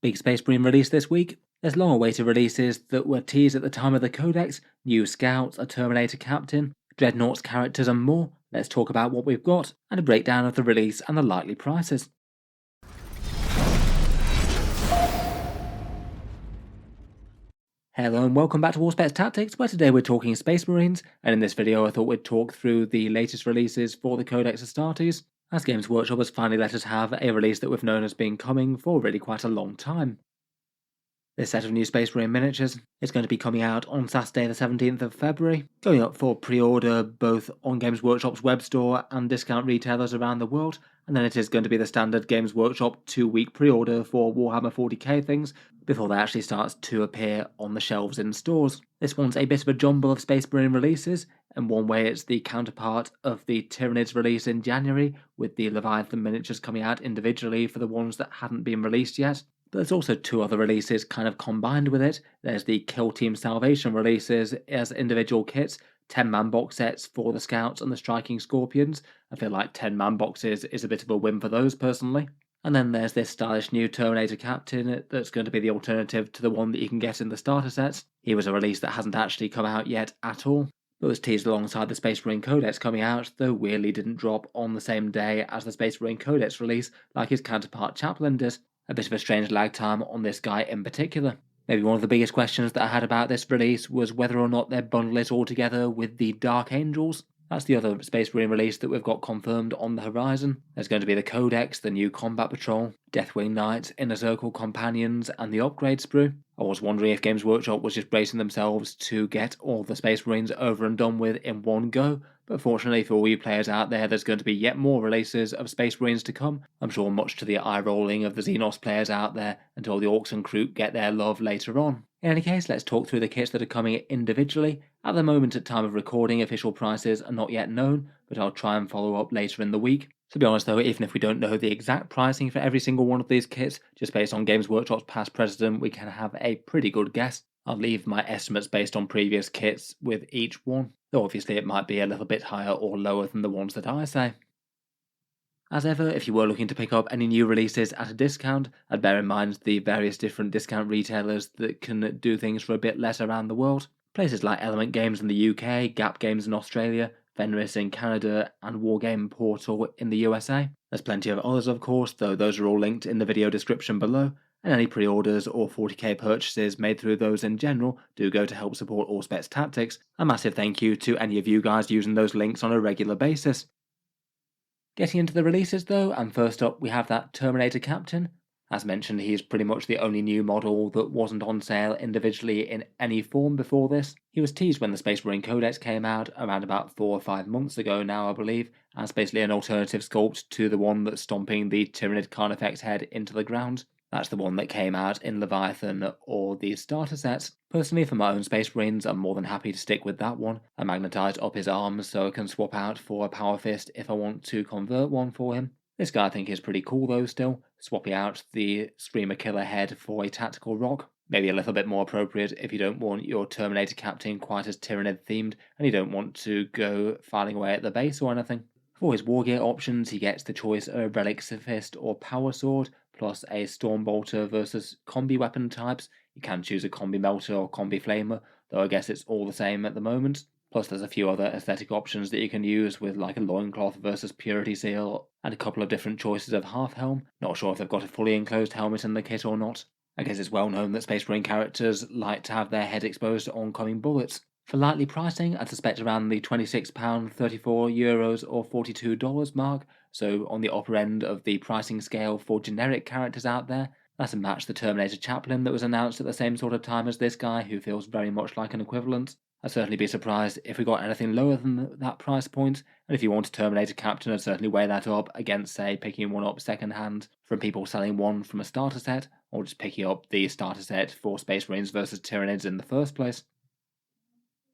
Big Space Marine release this week. There's long-awaited releases that were teased at the time of the Codex, new scouts, a Terminator Captain, Dreadnought's characters and more. Let's talk about what we've got, and a breakdown of the release and the likely prices. Hello and welcome back to Auspex Tactics, where today we're talking Space Marines, and in this video I thought we'd talk through the latest releases for the Codex Astartes, as Games Workshop has finally let us have a release that we've known has been coming for really quite a long time. This set of new Space Marine miniatures is going to be coming out on Saturday the 17th of February, going up for pre-order both on Games Workshop's web store and discount retailers around the world, and then it is going to be the standard Games Workshop 2-week pre-order for Warhammer 40k things before that actually starts to appear on the shelves in stores. This one's a bit of a jumble of Space Marine releases. In one way it's the counterpart of the Tyranids release in January, with the Leviathan miniatures coming out individually for the ones that hadn't been released yet. But there's also two other releases kind of combined with it. There's the Kill Team Salvation releases as individual kits, 10-man box sets for the Scouts and the Striking Scorpions. I feel like 10-man boxes is a bit of a win for those personally. And then there's this stylish new Terminator Captain that's going to be the alternative to the one that you can get in the starter sets. He was a release that hasn't actually come out yet at all, but was teased alongside the Space Marine Codex coming out, though weirdly didn't drop on the same day as the Space Marine Codex release like his counterpart Chaplain did. A bit of a strange lag time on this guy in particular. Maybe one of the biggest questions that I had about this release was whether or not they'd bundle it all together with the Dark Angels. That's the other Space Marine release that we've got confirmed on the horizon. There's going to be the Codex, the new Combat Patrol, Deathwing Knights, Inner Circle Companions, and the Upgrade Sprue. I was wondering if Games Workshop was just bracing themselves to get all the Space Marines over and done with in one go, but fortunately for all you players out there, there's going to be yet more releases of Space Marines to come. I'm sure much to the eye-rolling of the Xenos players out there until the Orcs and Kroot get their love later on. In any case, let's talk through the kits that are coming individually. At the moment, at time of recording, official prices are not yet known, but I'll try and follow up later in the week. To be honest though, even if we don't know the exact pricing for every single one of these kits, just based on Games Workshop's past precedent, we can have a pretty good guess. I'll leave my estimates based on previous kits with each one, though obviously it might be a little bit higher or lower than the ones that I say. As ever, if you were looking to pick up any new releases at a discount, I'd bear in mind the various different discount retailers that can do things for a bit less around the world. Places like Element Games in the UK, Gap Games in Australia, Fenris in Canada, and Wargame Portal in the USA. There's plenty of others of course, though those are all linked in the video description below, and any pre-orders or 40k purchases made through those in general do go to help support Auspex Tactics. A massive thank you to any of you guys using those links on a regular basis. Getting into the releases though, and first up we have that Terminator Captain. As mentioned, he is pretty much the only new model that wasn't on sale individually in any form before this. He was teased when the Space Marine Codex came out around about 4 or 5 months ago now I believe, as basically an alternative sculpt to the one that's stomping the Tyranid Carnifex head into the ground. That's the one that came out in Leviathan or the starter sets. Personally, for my own Space Marines, I'm more than happy to stick with that one. I magnetised up his arms so I can swap out for a Power Fist if I want to convert one for him. This guy I think is pretty cool though still, swapping out the Screamer Killer head for a Tactical Rock. Maybe a little bit more appropriate if you don't want your Terminator Captain quite as Tyranid themed and you don't want to go filing away at the base or anything. For his Wargear options, he gets the choice of Relic Fist or Power Sword, plus a Stormbolter versus Combi weapon types. You can choose a Combi Melter or Combi Flamer, though I guess it's all the same at the moment. Plus there's a few other aesthetic options that you can use with like a Loincloth versus Purity Seal, and a couple of different choices of half helm. Not sure if they've got a fully enclosed helmet in the kit or not. I guess it's well known that Space Marine characters like to have their head exposed to oncoming bullets. For lightly pricing, I'd suspect around the £26, €34 or $42 mark, so on the upper end of the pricing scale for generic characters out there. That'd match the Terminator Chaplain that was announced at the same sort of time as this guy, who feels very much like an equivalent. I'd certainly be surprised if we got anything lower than that price point, and if you want a Terminator Captain, I'd certainly weigh that up against, say, picking one up second hand from people selling one from a starter set, or just picking up the starter set for Space Marines versus Tyranids in the first place.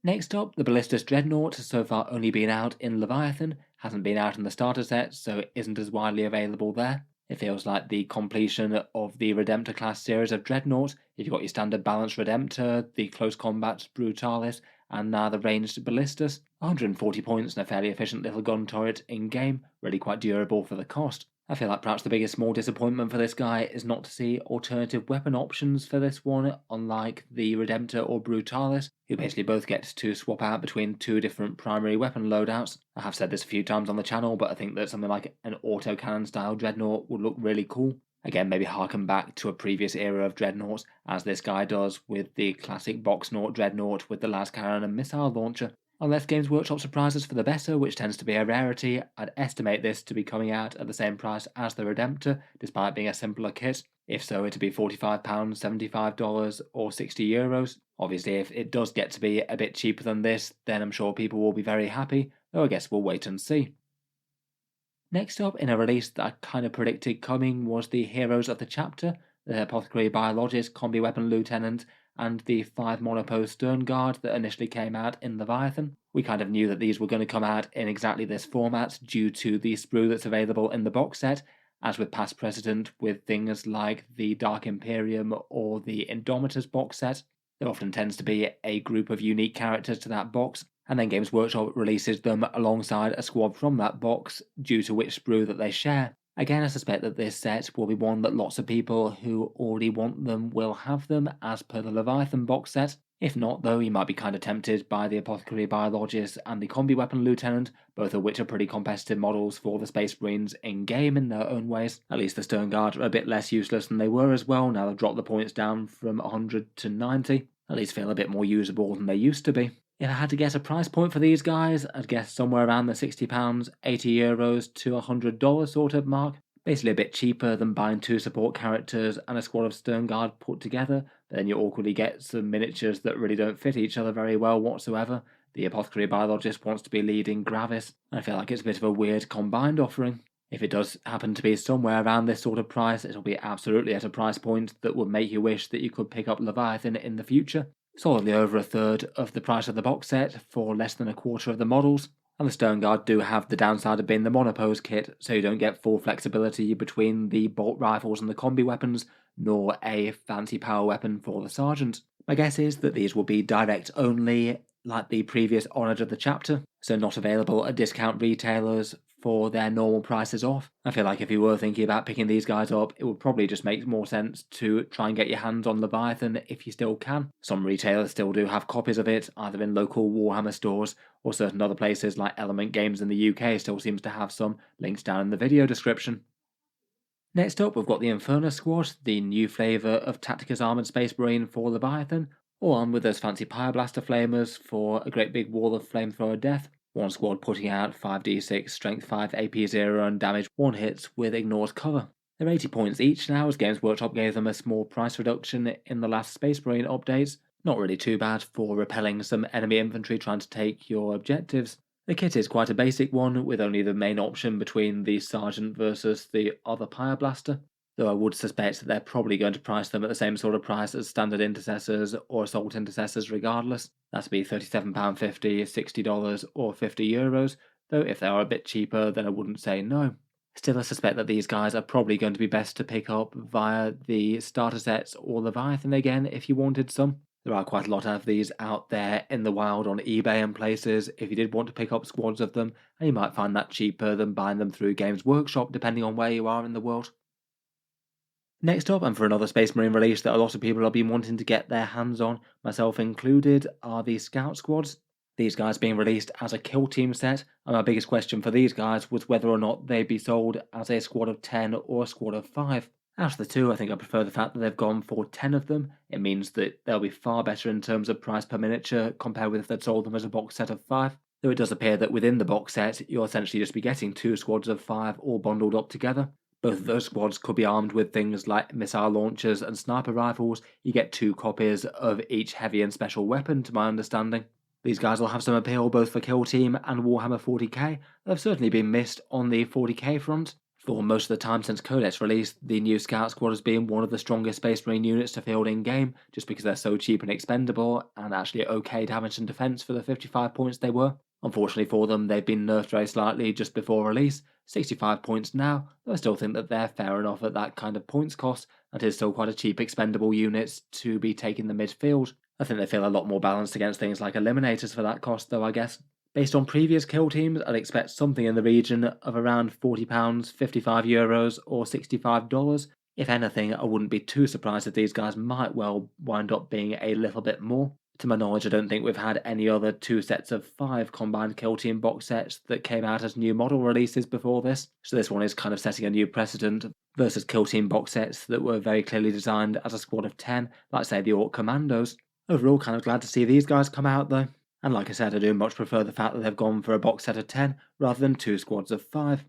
Next up, the Ballistus Dreadnought has so far only been out in Leviathan, hasn't been out in the starter set, so it isn't as widely available there. It feels like the completion of the Redemptor class series of Dreadnought. You've got your standard balanced Redemptor, the close combat Brutalis, and now the ranged Ballistus. 140 points and a fairly efficient little gun turret in game, really quite durable for the cost. I feel like perhaps the biggest small disappointment for this guy is not to see alternative weapon options for this one, unlike the Redemptor or Brutalis, who basically both get to swap out between two different primary weapon loadouts. I have said this a few times on the channel, but I think that something like an autocannon style Dreadnought would look really cool. Again, maybe harken back to a previous era of Dreadnoughts, as this guy does with the classic Boxnaut Dreadnought with the las cannon and missile launcher. Unless Games Workshop surprises for the better, which tends to be a rarity, I'd estimate this to be coming out at the same price as the Redemptor, despite being a simpler kit. If so, it'd be £45, $75 or €60. Obviously, if it does get to be a bit cheaper than this, then I'm sure people will be very happy, though I guess we'll wait and see. Next up, in a release that I kind of predicted coming, was the Heroes of the Chapter, the Apothecary Biologist, Combi Weapon Lieutenant, and the 5 Monopose Stern Guard that initially came out in Leviathan. We kind of knew that these were going to come out in exactly this format due to the sprue that's available in the box set, as with past precedent with things like the Dark Imperium or the Indomitus box set. There often tends to be a group of unique characters to that box, and then Games Workshop releases them alongside a squad from that box due to which sprue that they share. Again, I suspect that this set will be one that lots of people who already want them will have them, as per the Leviathan box set. If not, though, you might be kind of tempted by the Apothecary Biologist and the Combi Weapon Lieutenant, both of which are pretty competitive models for the Space Marines in-game in their own ways. At least the Stern Guard are a bit less useless than they were as well, now they've dropped the points down from 100 to 90. At least feel a bit more usable than they used to be. If I had to guess a price point for these guys, I'd guess somewhere around the £60, €80 to $100 sort of mark. Basically a bit cheaper than buying 2 support characters and a squad of Stern Guard put together, but then you awkwardly get some miniatures that really don't fit each other very well whatsoever. The Apothecary Biologist wants to be leading Gravis. I feel like it's a bit of a weird combined offering. If it does happen to be somewhere around this sort of price, it'll be absolutely at a price point that would make you wish that you could pick up Leviathan in the future. Solidly over a third of the price of the box set for less than a quarter of the models, and the Stern Guard do have the downside of being the monopose kit, so you don't get full flexibility between the bolt rifles and the combi weapons, nor a fancy power weapon for the Sergeant. My guess is that these will be direct only, like the previous Honoured of the Chapter, so not available at discount retailers for their normal prices off. I feel like if you were thinking about picking these guys up, it would probably just make more sense to try and get your hands on Leviathan if you still can. Some retailers still do have copies of it, either in local Warhammer stores or certain other places like Element Games in the UK still seems to have some, links down in the video description. Next up, we've got the Infernus Squad, the new flavour of Tactica's Armoured Space Marine for Leviathan, all armed with those fancy Pyreblaster flamers for a great big wall of flamethrower death. One squad putting out 5d6, strength 5, AP 0 and damage 1 hits with ignored cover. They're 80 points each now, as Games Workshop gave them a small price reduction in the last Space Marine updates. Not really too bad for repelling some enemy infantry trying to take your objectives. The kit is quite a basic one, with only the main option between the Sergeant versus the other Pyreblaster, though I would suspect that they're probably going to price them at the same sort of price as standard intercessors or assault intercessors regardless. That'd be £37.50, $60 or €50, though if they are a bit cheaper then I wouldn't say no. Still, I suspect that these guys are probably going to be best to pick up via the starter sets or Leviathan again if you wanted some. There are quite a lot of these out there in the wild on eBay and places if you did want to pick up squads of them, and you might find that cheaper than buying them through Games Workshop depending on where you are in the world. Next up, and for another Space Marine release that a lot of people have been wanting to get their hands on, myself included, are the Scout Squads. These guys being released as a kill team set, and my biggest question for these guys was whether or not they'd be sold as a squad of 10 or a squad of 5. Out of the two, I think I prefer the fact that they've gone for 10 of them. It means that they'll be far better in terms of price per miniature compared with if they'd sold them as a box set of 5. Though it does appear that within the box set, you'll essentially just be getting 2 squads of 5 all bundled up together. Both of those squads could be armed with things like missile launchers and sniper rifles. You get 2 copies of each heavy and special weapon, to my understanding. These guys will have some appeal both for Kill Team and Warhammer 40k. They've certainly been missed on the 40k front. For most of the time since Codex released, the new Scout Squad has been one of the strongest Space Marine units to field in-game, just because they're so cheap and expendable, and actually okay damage and defense for the 55 points they were. Unfortunately for them, they've been nerfed very slightly just before release, 65 points now, though I still think that they're fair enough at that kind of points cost, and is still quite a cheap expendable unit to be taking the midfield. I think they feel a lot more balanced against things like Eliminators for that cost though, I guess. Based on previous kill teams, I'd expect something in the region of around £40, €55 or $65. If anything, I wouldn't be too surprised if these guys might well wind up being a little bit more. To my knowledge, I don't think we've had any other 2 sets of 5 combined kill team box sets that came out as new model releases before this, so this one is kind of setting a new precedent versus kill team box sets that were very clearly designed as a squad of 10, like say the Orc Commandos. Overall, kind of glad to see these guys come out though. And like I said, I do much prefer the fact that they've gone for a box set of 10 rather than 2 squads of 5.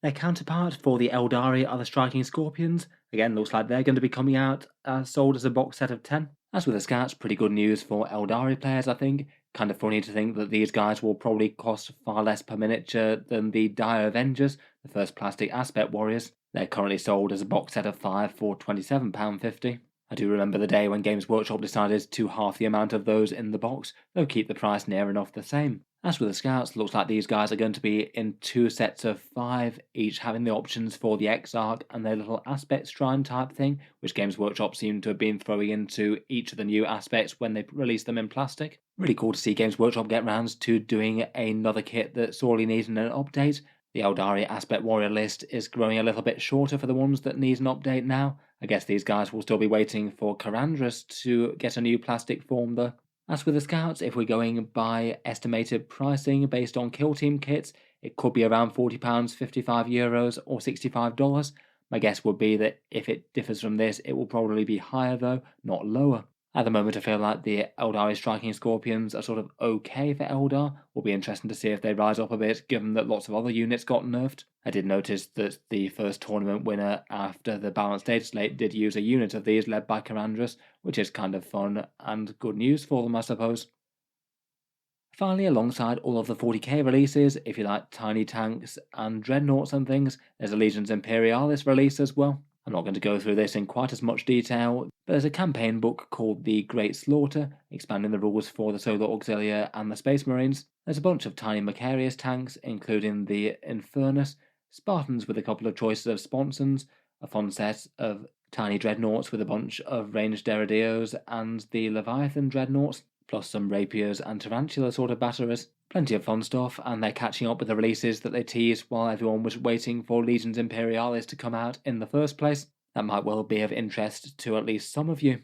Their counterpart for the Eldari are the Striking Scorpions. Again, looks like they're going to be coming out sold as a box set of 10. As with the Scouts, pretty good news for Eldari players, I think. Kind of funny to think that these guys will probably cost far less per miniature than the Dire Avengers, the first plastic aspect warriors. They're currently sold as a box set of 5 for £27.50. I do remember the day when Games Workshop decided to half the amount of those in the box, though keep the price near enough the same. As with the Scouts, looks like these guys are going to be in 2 sets of 5, each having the options for the Exarch and their little aspect shrine type thing, which Games Workshop seem to have been throwing into each of the new aspects when they release them in plastic. Really cool to see Games Workshop get round to doing another kit that sorely needs an update. The Eldari Aspect Warrior list is growing a little bit shorter for the ones that need an update now. I guess these guys will still be waiting for Karandras to get a new plastic form though. As with the Scouts, if we're going by estimated pricing based on kill team kits, it could be around £40, €55 or $65. My guess would be that if it differs from this, it will probably be higher though, not lower. At the moment, I feel like the Eldari Striking Scorpions are sort of okay for Eldar. Will be interesting to see if they rise up a bit, given that lots of other units got nerfed. I did notice that the first tournament winner after the balanced data slate did use a unit of these led by Karandras, which is kind of fun and good news for them, I suppose. Finally, alongside all of the 40k releases, if you like tiny tanks and dreadnoughts and things, there's a Legion's Imperialis release as well. I'm not going to go through this in quite as much detail, but there's a campaign book called The Great Slaughter, expanding the rules for the Solar Auxilia and the Space Marines. There's a bunch of tiny Macarius tanks, including the Infernus, Spartans with a couple of choices of sponsons, a fun set of tiny dreadnoughts with a bunch of ranged Derrideos, and the Leviathan dreadnoughts, plus some rapiers and tarantula sort of batteries. Plenty of fun stuff, and they're catching up with the releases that they teased while everyone was waiting for Legion's Imperialis to come out in the first place. That might well be of interest to at least some of you.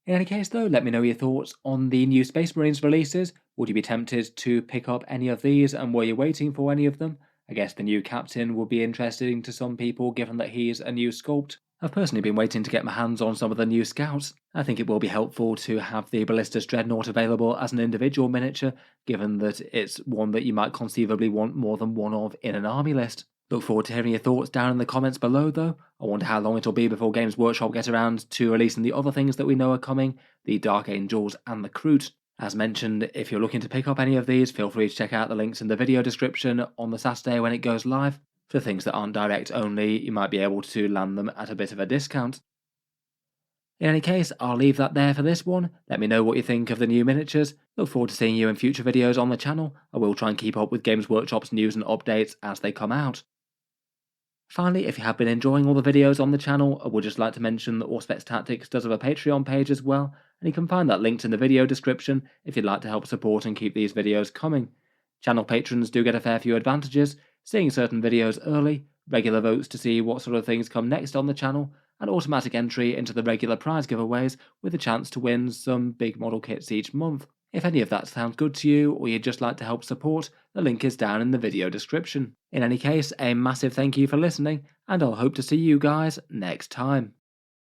In any case though, let me know your thoughts on the new Space Marines releases. Would you be tempted to pick up any of these, and were you waiting for any of them? I guess the new captain will be interesting to some people given that he's a new sculpt. I've personally been waiting to get my hands on some of the new scouts. I think it will be helpful to have the Ballistus Dreadnought available as an individual miniature, given that it's one that you might conceivably want more than one of in an army list. Look forward to hearing your thoughts down in the comments below though. I wonder how long it'll be before Games Workshop get around to releasing the other things that we know are coming, the Dark Angels and the Kroot. As mentioned, if you're looking to pick up any of these, feel free to check out the links in the video description on the Saturday when it goes live. For things that aren't direct only, you might be able to land them at a bit of a discount. In any case, I'll leave that there for this one. Let me know what you think of the new miniatures. Look forward to seeing you in future videos on the channel. I will try and keep up with Games Workshop's news and updates as they come out. Finally, if you have been enjoying all the videos on the channel, I would just like to mention that Auspex Tactics does have a Patreon page as well, and you can find that linked in the video description if you'd like to help support and keep these videos coming. Channel patrons do get a fair few advantages, seeing certain videos early, regular votes to see what sort of things come next on the channel, and automatic entry into the regular prize giveaways with a chance to win some big model kits each month. If any of that sounds good to you, or you'd just like to help support, the link is down in the video description. In any case, a massive thank you for listening, and I'll hope to see you guys next time.